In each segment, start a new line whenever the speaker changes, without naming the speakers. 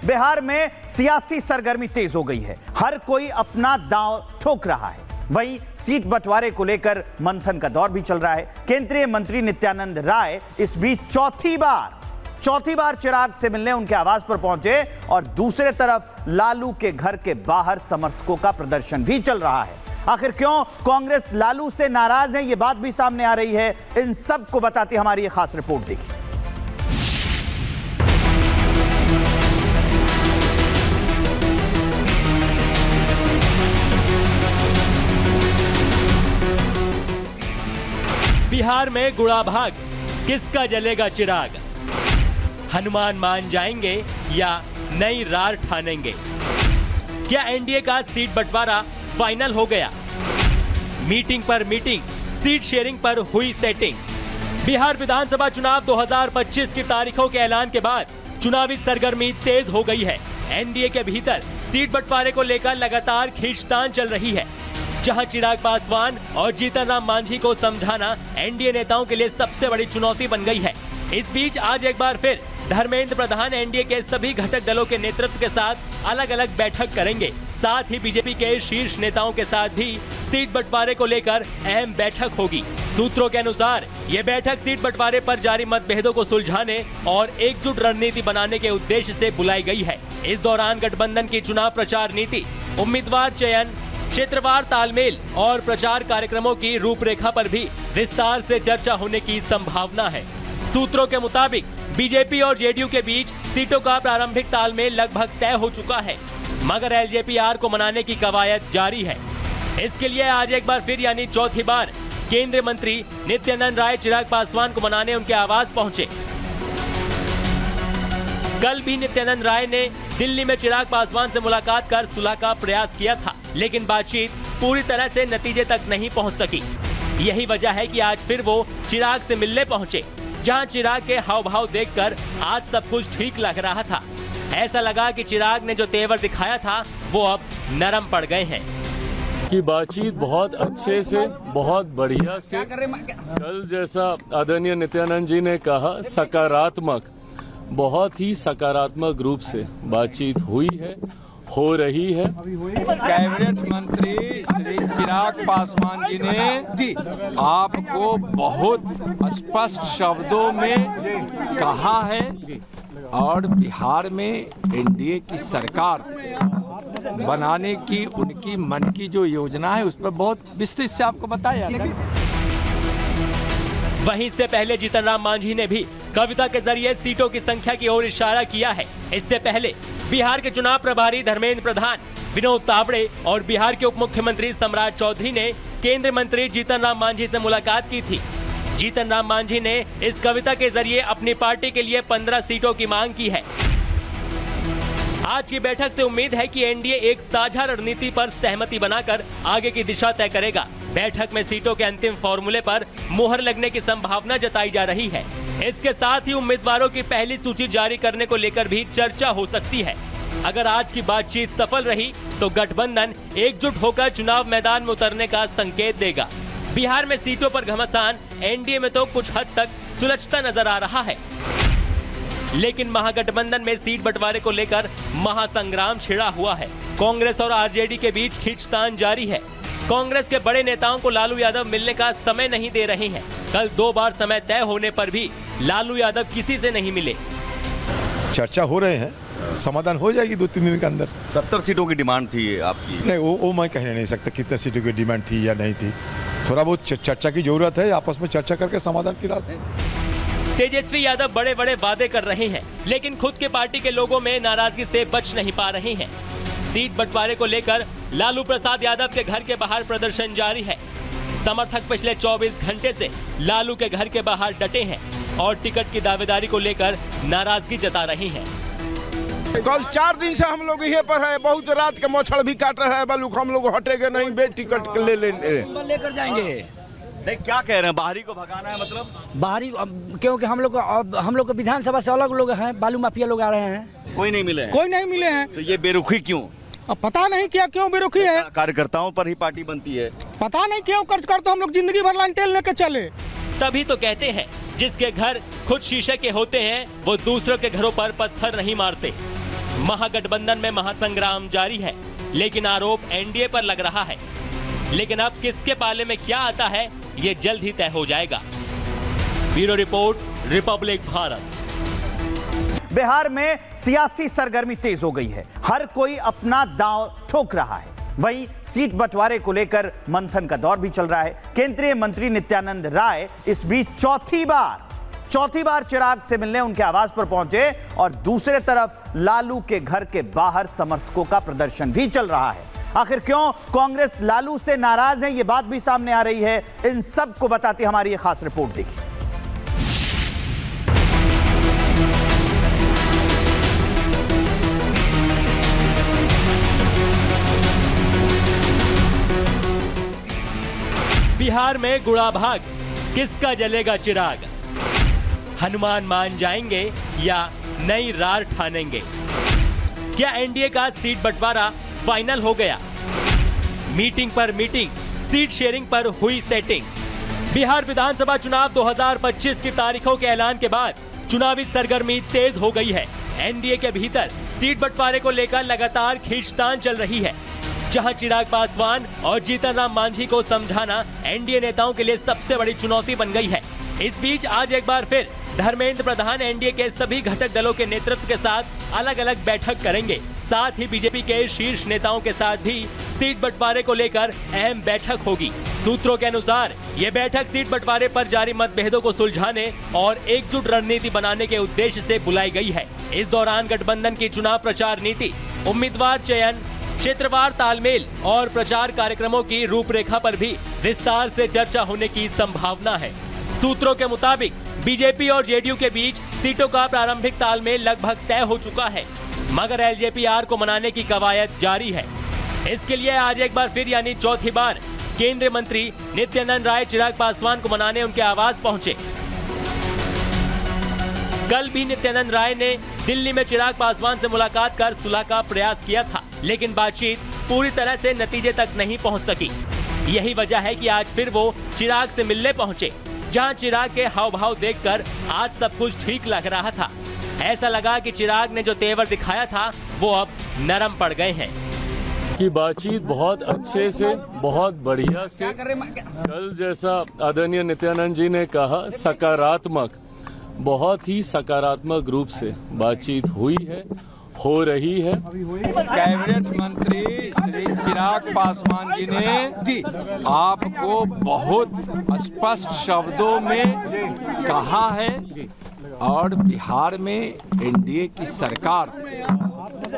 बिहार में सियासी सरगर्मी तेज हो गई है, हर कोई अपना दांव ठोक रहा है। वहीं सीट बंटवारे को लेकर मंथन का दौर भी चल रहा है। केंद्रीय मंत्री नित्यानंद राय इस बीच चौथी बार चिराग से मिलने उनके आवास पर पहुंचे और दूसरे तरफ लालू के घर के बाहर समर्थकों का प्रदर्शन भी चल रहा है। आखिर क्यों कांग्रेस लालू से नाराज है, यह बात भी सामने आ रही है। इन सब को बताती हमारी एक खास रिपोर्ट देखिए।
बिहार में गुड़ा भाग, किसका जलेगा चिराग? हनुमान मान जाएंगे या नई रार ठानेंगे? क्या एनडीए का सीट बंटवारा फाइनल हो गया? मीटिंग पर मीटिंग, सीट शेयरिंग पर हुई सेटिंग। बिहार विधानसभा चुनाव 2025 की तारीखों के ऐलान के बाद चुनावी सरगर्मी तेज हो गई है। एनडीए के भीतर सीट बंटवारे को लेकर लगातार खींचतान चल रही है, जहां चिराग पासवान और जीतन राम मांझी को समझाना एनडीए नेताओं के लिए सबसे बड़ी चुनौती बन गई है। इस बीच आज एक बार फिर धर्मेंद्र प्रधान एनडीए के सभी घटक दलों के नेतृत्व के साथ अलग अलग बैठक करेंगे। साथ ही बीजेपी के शीर्ष नेताओं के साथ भी सीट बंटवारे को लेकर अहम बैठक होगी। सूत्रों के अनुसार ये बैठक सीट बंटवारे पर जारी मतभेदों को सुलझाने और एकजुट रणनीति बनाने के उद्देश्य से बुलाई गई है। इस दौरान गठबंधन की चुनाव प्रचार नीति, उम्मीदवार चयन, क्षेत्रवार तालमेल और प्रचार कार्यक्रमों की रूपरेखा पर भी विस्तार से चर्चा होने की संभावना है। सूत्रों के मुताबिक बीजेपी और जेडीयू के बीच सीटों का प्रारंभिक तालमेल लगभग तय हो चुका है, मगर एलजेपीआर को मनाने की कवायद जारी है। इसके लिए आज एक बार फिर यानी चौथी बार केंद्रीय मंत्री नित्यानंद राय चिराग पासवान को मनाने उनके आवास पहुंचे। कल भी नित्यानंद राय ने दिल्ली में चिराग पासवान से मुलाकात कर सुलह का प्रयास किया था, लेकिन बातचीत पूरी तरह से नतीजे तक नहीं पहुंच सकी। यही वजह है कि आज फिर वो चिराग से मिलने पहुंचे, जहां चिराग के हाव भाव देखकर आज सब कुछ ठीक लग रहा था। ऐसा लगा कि चिराग ने जो तेवर दिखाया था वो अब नरम पड़ गए हैं।
की बातचीत बहुत अच्छे से, बहुत बढ़िया से, कल जैसा आदरणीय नित्यानंद जी ने कहा सकारात्मक, बहुत ही सकारात्मक रूप से बातचीत हुई है, हो रही है।
कैबिनेट मंत्री श्री चिराग पासवान जी ने आपको बहुत स्पष्ट शब्दों में कहा है और बिहार में एनडीए की सरकार बनाने की उनकी मन की जो योजना है उस पर बहुत विस्तृत से आपको बताया।
वहीं से पहले जीतन राम मांझी ने भी कविता के जरिए सीटों की संख्या की ओर इशारा किया है। इससे पहले बिहार के चुनाव प्रभारी धर्मेंद्र प्रधान, विनोद तावड़े और बिहार के उप मुख्यमंत्री सम्राट चौधरी ने केंद्रीय मंत्री जीतन राम मांझी से मुलाकात की थी। जीतन राम मांझी ने इस कविता के जरिए अपनी पार्टी के लिए 15 सीटों की मांग की है। आज की बैठक से उम्मीद है कि एनडीए एक साझा रणनीति पर सहमति बनाकर आगे की दिशा तय करेगा। बैठक में सीटों के अंतिम फॉर्मूले पर मुहर लगने की संभावना जताई जा रही है। इसके साथ ही उम्मीदवारों की पहली सूची जारी करने को लेकर भी चर्चा हो सकती है। अगर आज की बातचीत सफल रही तो गठबंधन एकजुट होकर चुनाव मैदान में उतरने का संकेत देगा। बिहार में सीटों पर घमासान एनडीए में तो कुछ हद तक सुलझता नजर आ रहा है, लेकिन महागठबंधन में सीट बंटवारे को लेकर महासंग्राम छिड़ा हुआ है। कांग्रेस और आरजेडी के बीच खींचतान जारी है। कांग्रेस के बड़े नेताओं को लालू यादव मिलने का समय नहीं दे रहे हैं। कल 2 बार समय तय होने पर भी लालू यादव किसी से नहीं मिले।
चर्चा हो रहे हैं, समाधान हो जाएगी 2-3 दिन के अंदर।
70 सीटों की डिमांड थी आपकी?
नहीं, वो मैं कहने नहीं सकता कितने सीटों की डिमांड थी या नहीं थी। थोड़ा बहुत चर्चा की जरूरत है, आपस में चर्चा करके समाधान की रास्ते।
तेजस्वी यादव बड़े बड़े वादे कर रहे हैं, लेकिन खुद के पार्टी के लोगों में नाराजगी से बच नहीं पा रहे हैं। सीट बंटवारे को लेकर लालू प्रसाद यादव के घर के बाहर प्रदर्शन जारी है। समर्थक पिछले 24 घंटे से लालू के घर के बाहर डटे हैं और टिकट की दावेदारी को लेकर नाराजगी जता रहे हैं।
कल 4 दिन से हम लोग यहीं पर है, बहुत रात के मच्छर भी काट रहा है, बलूक हम लोग हटेंगे नहीं, बे टिकट
लेकर जाएंगे।
नहीं, क्या कह रहे हैं, बाहरी को भगाना है? मतलब
बाहरी, क्योंकि हम लोग को विधानसभा से अलग लोग हैं, बालू माफिया लोग आ रहे हैं।
कोई नहीं मिले?
कोई नहीं मिले हैं।
तो ये बेरुखी क्यों?
अब पता नहीं क्यों बेरुखी है।
कार्यकर्ताओं पर ही पार्टी बनती है,
पता नहीं क्यों करते हम लोग जिंदगी भर लाइन टेल लेके चले।
तभी तो कहते हैं जिसके घर खुद शीशे के होते हैं वो दूसरों के घरों पर पत्थर नहीं मारते। महागठबंधन में महासंग्राम जारी है, लेकिन आरोप एनडीए पर लग रहा है। लेकिन अब किसके पाले में क्या आता है, ये जल्द ही तय हो जाएगा। Bureau report, Republic Bharat.
Bihar में सियासी सरगर्मी तेज हो गई है। हर कोई अपना दांव ठोक रहा है। वहीं सीट बंटवारे को लेकर मंथन का दौर भी चल रहा है। केंद्रीय मंत्री नित्यानंद राय इस बीच चौथी बार चिराग से मिलने उनके आवास पर पहुंचे और दूसरे तरफ लालू के घर के बाहर समर्थकों का प्रदर्शन भी चल रहा है। आखिर क्यों कांग्रेस लालू से नाराज है, यह बात भी सामने आ रही है। इन सब को बताती हमारी यह खास रिपोर्ट देखिए।
बिहार में गुड़ा भाग, किसका जलेगा चिराग? हनुमान मान जाएंगे या नई रार ठानेंगे? क्या एनडीए का सीट बंटवारा फाइनल हो गया? मीटिंग पर मीटिंग, सीट शेयरिंग पर हुई सेटिंग। बिहार विधानसभा चुनाव 2025 की तारीखों के ऐलान के बाद चुनावी सरगर्मी तेज हो गई है। एनडीए के भीतर सीट बंटवारे को लेकर लगातार खींचतान चल रही है, जहां चिराग पासवान और जीतन राम मांझी को समझाना एनडीए नेताओं के लिए सबसे बड़ी चुनौती बन गई है। इस बीच आज एक बार फिर धर्मेंद्र प्रधान एनडीए के सभी घटक दलों के नेतृत्व के साथ अलग अलग बैठक करेंगे। साथ ही बीजेपी के शीर्ष नेताओं के साथ भी सीट बंटवारे को लेकर अहम बैठक होगी। सूत्रों के अनुसार ये बैठक सीट बंटवारे पर जारी मतभेदों को सुलझाने और एकजुट रणनीति बनाने के उद्देश्य से बुलाई गई है। इस दौरान गठबंधन की चुनाव प्रचार नीति, उम्मीदवार चयन, क्षेत्रवार तालमेल और प्रचार कार्यक्रमों की रूपरेखा पर भी विस्तार से चर्चा होने की संभावना है। सूत्रों के मुताबिक बीजेपी और जेडीयू के बीच सीटों का प्रारंभिक तालमेल लगभग तय हो चुका है, मगर एलजेपीआर को मनाने की कवायद जारी है। इसके लिए आज एक बार फिर यानी चौथी बार केंद्रीय मंत्री नित्यानंद राय चिराग पासवान को मनाने उनके आवास पहुंचे। कल भी नित्यानंद राय ने दिल्ली में चिराग पासवान से मुलाकात कर सुलह का प्रयास किया था, लेकिन बातचीत पूरी तरह से नतीजे तक नहीं पहुंच सकी। यही वजह है कि आज फिर वो चिराग से मिलने पहुंचे, जहां चिराग के हाव भाव देखकर आज सब कुछ ठीक लग रहा था। ऐसा लगा कि चिराग ने जो तेवर दिखाया था वो अब नरम पड़ गए हैं।
की बातचीत बहुत अच्छे से, बहुत बढ़िया से, कल जैसा आदरणीय नित्यानंद जी ने कहा, सकारात्मक, बहुत ही सकारात्मक रूप से बातचीत हुई है, हो रही है।
कैबिनेट मंत्री श्री चिराग पासवान जी ने आपको बहुत स्पष्ट शब्दों में कहा है और बिहार में एनडीए की सरकार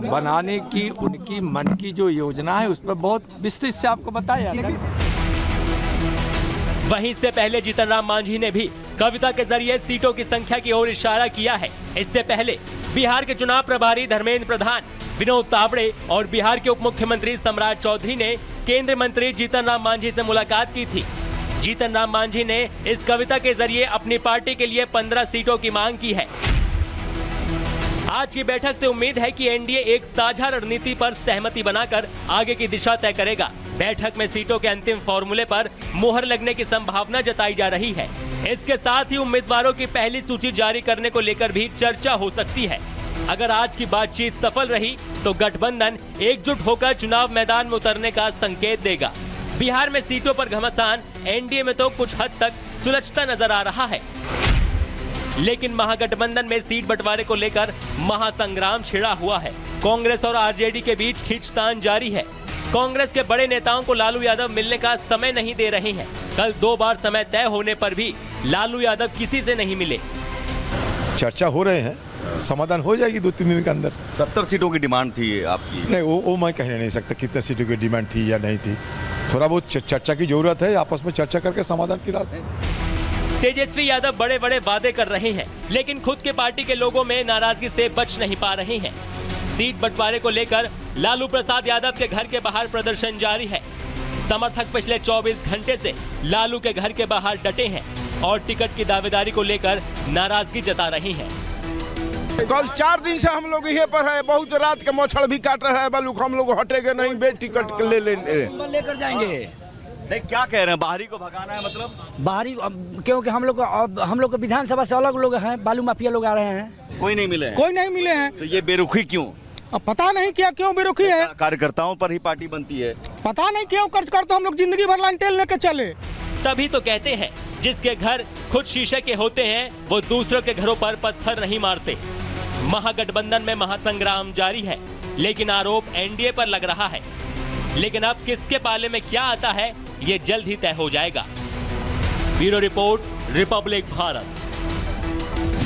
बनाने की उनकी मन की जो योजना है उस पर बहुत विस्तृत से आपको बताया।
वहीं इससे पहले जीतन राम मांझी ने भी कविता के जरिए सीटों की संख्या की ओर इशारा किया है। इससे पहले बिहार के चुनाव प्रभारी धर्मेंद्र प्रधान, विनोद तावड़े और बिहार के उप मुख्यमंत्री सम्राट चौधरी ने केंद्रीय मंत्री जीतन राम मांझी से मुलाकात की थी। जीतन राम मांझी ने इस कविता के जरिए अपनी पार्टी के लिए 15 सीटों की मांग की है। आज की बैठक से उम्मीद है कि एनडीए एक साझा रणनीति पर सहमति बनाकर आगे की दिशा तय करेगा। बैठक में सीटों के अंतिम फॉर्मूले पर मुहर लगने की संभावना जताई जा रही है। इसके साथ ही उम्मीदवारों की पहली सूची जारी करने को लेकर भी चर्चा हो सकती है। अगर आज की बातचीत सफल रही तो गठबंधन एकजुट होकर चुनाव मैदान में उतरने का संकेत देगा। बिहार में सीटों पर घमासान एनडीए में तो कुछ हद तक सुलझता नजर आ रहा है, लेकिन महागठबंधन में सीट बंटवारे को लेकर महासंग्राम छिड़ा हुआ है। कांग्रेस और आरजेडी के बीच खींचतान जारी है। कांग्रेस के बड़े नेताओं को लालू यादव मिलने का समय नहीं दे रहे हैं। कल 2 बार समय तय होने पर भी लालू यादव किसी से नहीं मिले।
चर्चा हो रहे हैं, समाधान हो जाएगी 2-3 दिन के अंदर।
70 सीटों की डिमांड थी आपकी।
नहीं, वो मैं कहने नहीं सकता कितने सीटों की डिमांड थी या नहीं थी। थोड़ा बहुत चर्चा की जरूरत है, आपस में चर्चा करके समाधान की रास्ते।
तेजस्वी यादव बड़े बड़े वादे कर रहे हैं, लेकिन खुद के पार्टी के लोगों में नाराजगी से बच नहीं पा रहे हैं। सीट बंटवारे को लेकर लालू प्रसाद यादव के घर के बाहर प्रदर्शन जारी है। समर्थक पिछले 24 घंटे से लालू के घर के बाहर डटे हैं और टिकट की दावेदारी को लेकर नाराजगी जता रही हैं।
कल 4 दिन से हम लोग यहाँ पर है, बहुत रात के मच्छर भी काट रहा है, बलूक हम लोग हटेंगे नहीं, बे टिकट ले
लेकर जाएंगे।
नहीं, क्या कह रहे हैं, बाहरी को भगाना है मतलब?
बाहरी क्योंकि हम लोग को विधानसभा से अलग लोग हैं, बालू माफिया लोग आ रहे हैं।
कोई नहीं मिले हैं?
कोई नहीं मिले हैं।
तो ये बेरुखी क्यों?
अब पता नहीं क्या क्यों बेरुखी है,
कार्यकर्ताओं पर ही पार्टी बनती है।
पता नहीं क्यों कर्ज कर, तो हम लोग जिंदगी भर लाइन टेल लेके चले।
तभी तो कहते हैं जिसके घर खुद शीशे के होते हैं वो दूसरों के घरों पर पत्थर नहीं मारते। महागठबंधन में महासंग्राम जारी है, लेकिन आरोप एनडीए पर लग रहा है। लेकिन अब किसके पाले में क्या आता है ये जल्द ही तय हो जाएगा। Bureau report, Republic Bharat.